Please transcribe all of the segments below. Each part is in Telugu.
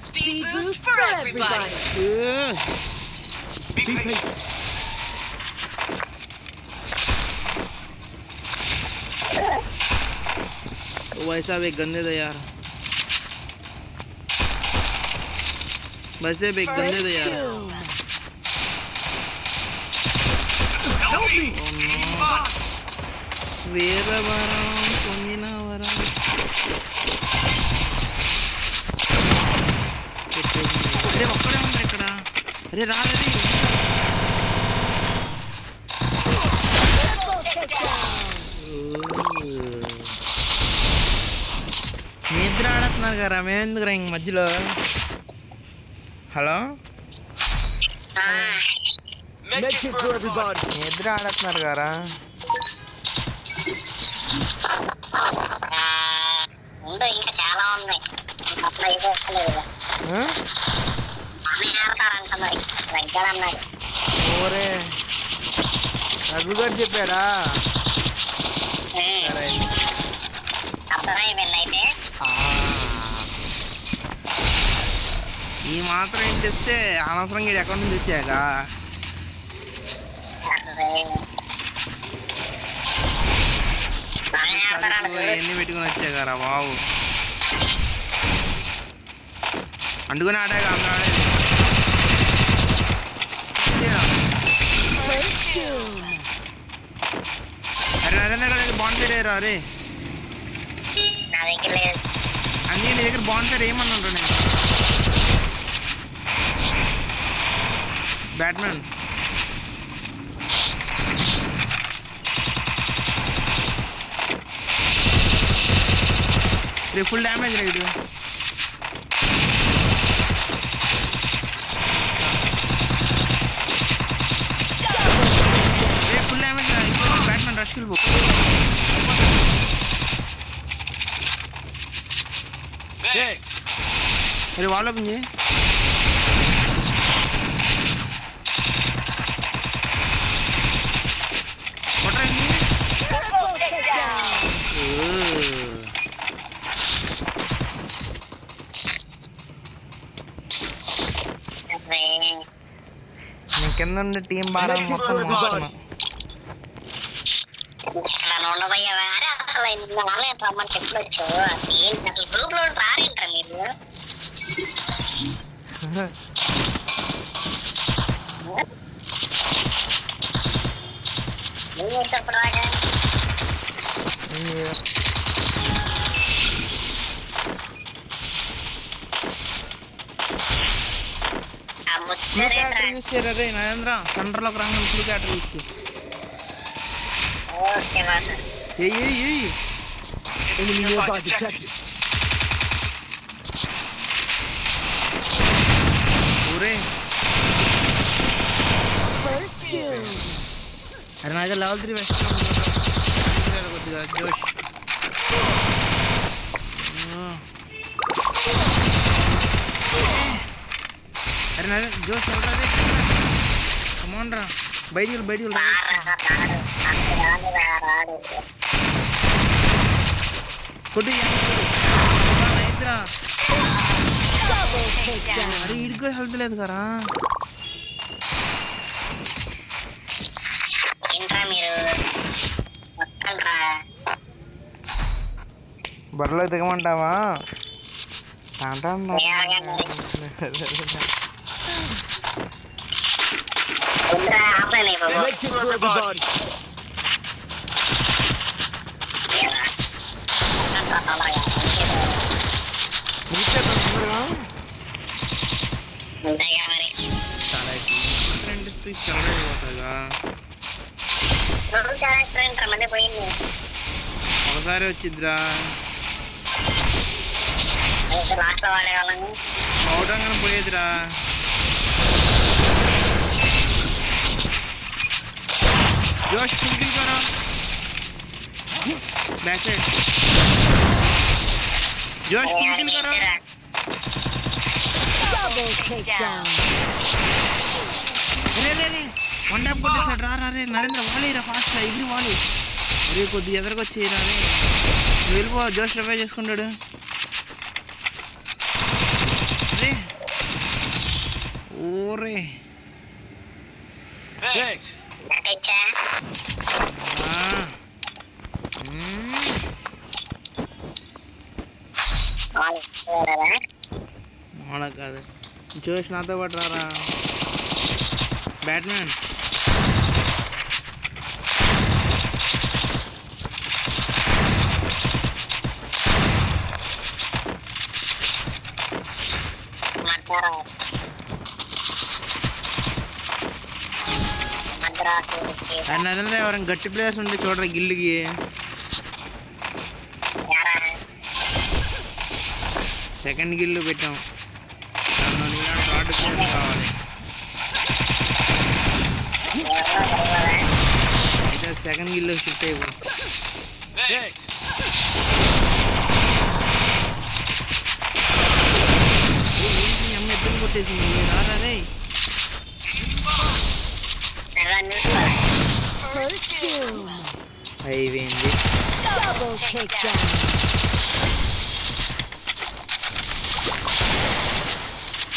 Speed boost for everybody. Be patient. वैसा भी गंदे थे यार, वैसे भी गंदे थे यार। వేరే వరం పొందిన వరం అరే ఒక్కడే ఉంది ఇక్కడ, అరే రాలేదు. నిద్ర ఆడుతున్నారు కదా, మేమెందుకురా ఇంక మధ్యలో. హలో, నిద్ర ఆడుతున్నారు కదా. ఇంకా చాలా ఉన్నాయి. ఓరే రఘు గారు చెప్పారా? అర్థమైపోయింది. ఈ మాత్రం ఏం తెస్తే అనవసరంగా అకౌంట్ నుంచి తెచ్చాక ఎన్ని పెట్టుకుని వచ్చాకరా బాబు. అంటుకుని ఆడాక అందరూ ఆడేది. అరే నరేంద్ర గారు బాండ్ పేరు అయ్యారా? అరే అన్నీ నీ దగ్గర బాండ్ పేరు ఏమన్నాడు? నేను బ్యాట్మెన్ రే ఫుల్ డ్యామేజ్ రైడ్. రే full damage Batman rush kill book. అరే వాళ్ళు ఓపెన్ చేయి. నేను కింద ఉండే టీం బాగా మొత్తం మోస్తున్నా. రమ్మని చెప్పొచ్చు. ఏంటి అసలు గ్రూప్ లో రారేంటారా మీరు? చెప్పు రాగా యూజ్ చేయరా రే నరేంద్ర? సెంటర్లోకి రాగానే ఫుల్ క్యాటర్ యూజ్ చేయి. ఊరే అరే నా దగ్గర లెవెల్ 3 వెస్ట్ కొద్దిగా జోష్. అరే నా జోష్ ఎవరు? కమాన్ రా, బయటికి కొద్ది రైతురా. అరే ఇడికి హెల్త్ లేదు కదా. బర్రెలో దిగమంటావా? ఒకసారి వచ్చిద్దిరా అవడంగానే పోయేదిరా. जोश फुल किल करो बैक साइड जोश फुल किल करो Double takedown. रे रे रे वन टैप కొట్టేసాడు రా రా రే నరేంద్ర వాలేరా ఫాస్ట్ గా ఎగిరి వాలి రే కొద్ది ఎదరకు వచ్చేరా రే వెళ్ళిపో జోష్ రివైవ్ చేసుకుంటాడు రే ఊరే నాకైతే మామూలు కాదు. జోష్ నాతో పాటు రారా బ్యాట్మెన్. అండ్ అదే ఎవరైనా గట్టి ప్లేయర్స్ ఉంటే చూడరా గిల్లుకి. సెకండ్ గిల్లు పెట్టాం. థర్డ్ గిల్లు కావాలి. అయితే సెకండ్ గిల్లు షిఫ్ట్ అయిపోయి అమ్మ ఎద్దులు కొట్టేసింది. రారా రే. First doom. అయిపోయింది. Double takedown.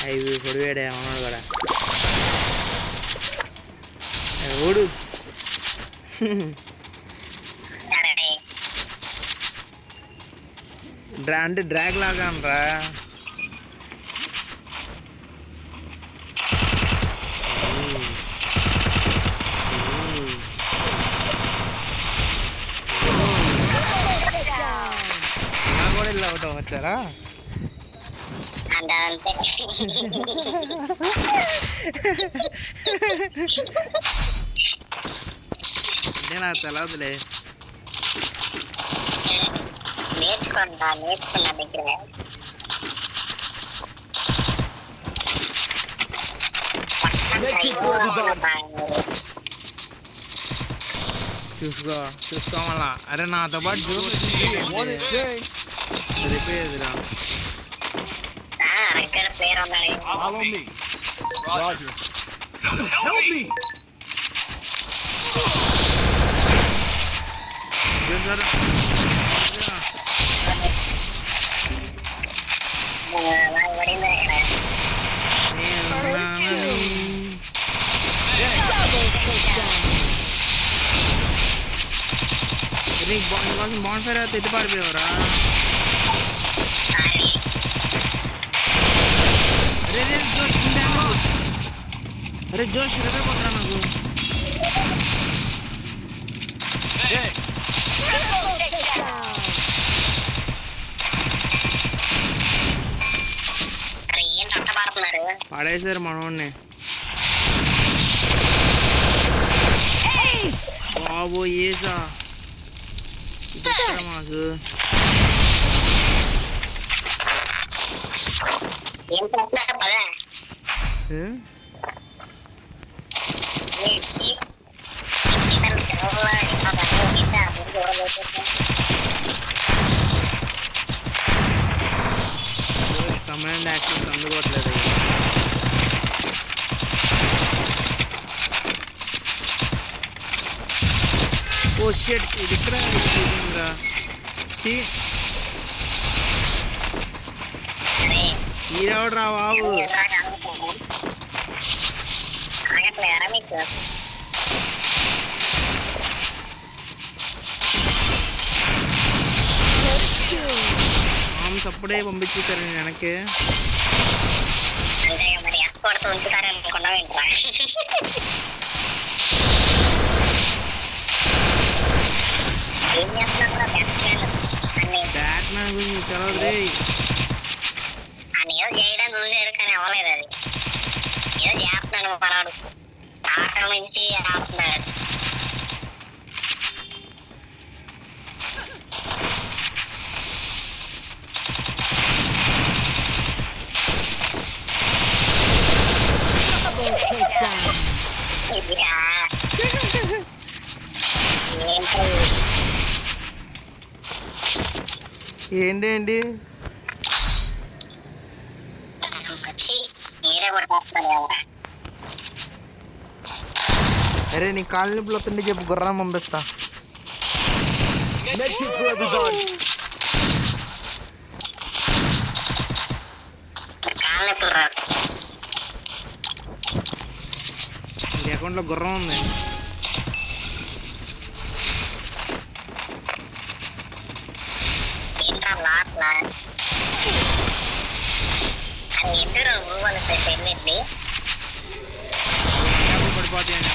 అవి పొడివాడే ఉన్నాడు కూడా. ఓడు అంటే డ్రాగ్ లాగా అనరా. కూడా ఇలా అవటం వచ్చారా. అంటే నాకు తెలవదులే. నేర్చుకున్నా దగ్గర చూసుకోవాలా. అరే నాతో పాటు సరిపోయేదిరా. ప్లేయర్ ఉన్నాడు. బాండ్ ఫైర్ అయితే ఎట్టి పారిపోయావరా. అరే జోష్ పోతున్నా నాకు. పడేసారు మనోడిని. బాబో ఏసా మాకు. కమాండ్ యాక్షన్ అందుకోవట్లేదు. ఓ షిట్, ఇది ఇక్కడ ఈడవడు రా బాబు. మామ్స్ అప్పుడే పంపించేశారు నేను వెనక్కి. బ్యాట్మెన్ గురించి తెలవదు రే. ఏదో చేయడం చూసారు కానీ అవ్వలేదు. అది ఏదో చేస్తున్నాడు పరాడు. ఆట నుంచి ఆడుతున్నాడు. ఏంటి అరే నీ కాళ్ళ నొప్పులు వస్తుంటే చెప్పు, గుర్రం పంపిస్తా. అకౌంట్లో గుర్రం ఉంది. ఏంట్రా లాట్లా అది ఎందుకు ఊవలు పెళ్ళింది పడిపోతాయండి.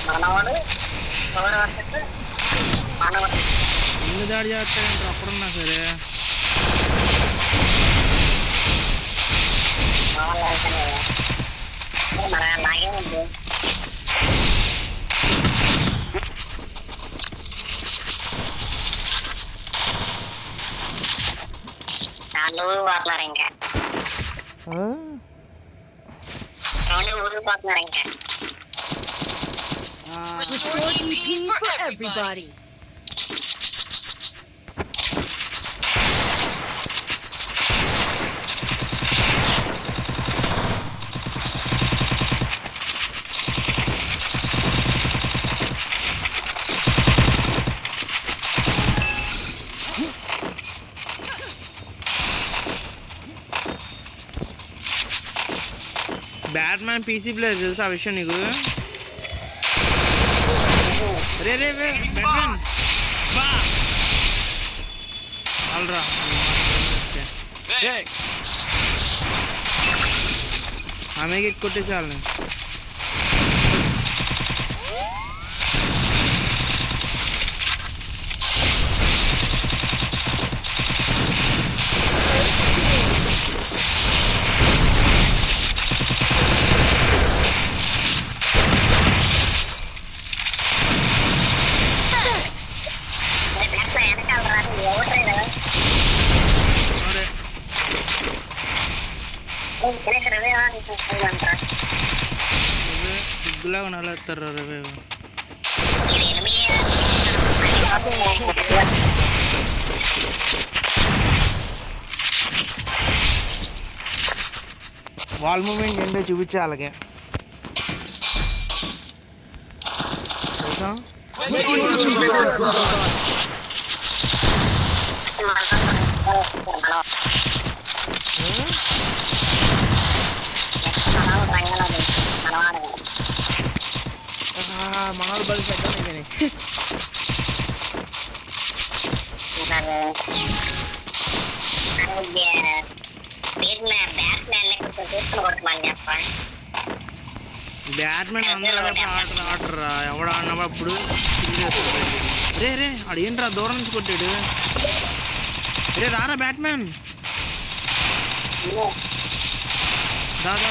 మనవాడు ఇల్లు దాడి చేస్తాడంటే అప్పుడున్నా సరే. మన నాగే ఉంది వాళ్ళు ఊరిపోతున్నారు ఇంకా వాళ్ళు ఊరిపోతున్నారు ఇంకా Restore EP for everybody. Batman PC player తెలుసా ఆ విషయం నీకు? రే రే రే బ్యాట్మ్యాన్ బా ఆల్రా ఆమెకి కొట్టేసి వాళ్ళని. సిగ్గులాగా నలుస్తారు రవే. వాల్ మూమెంట్ ఏంటో చూపించే వాళ్ళకి మనవాళ్ళు బలి పెట్టాలి కానీ బ్యాట్మెన్ అందరూ ఆడరు ఎవడు ఆడినప్పుడు అప్పుడు రే రే ఆడు ఏంట్రా దూరం నుంచి కొట్టాడు. రే రారా బ్యాట్మెన్ దాదా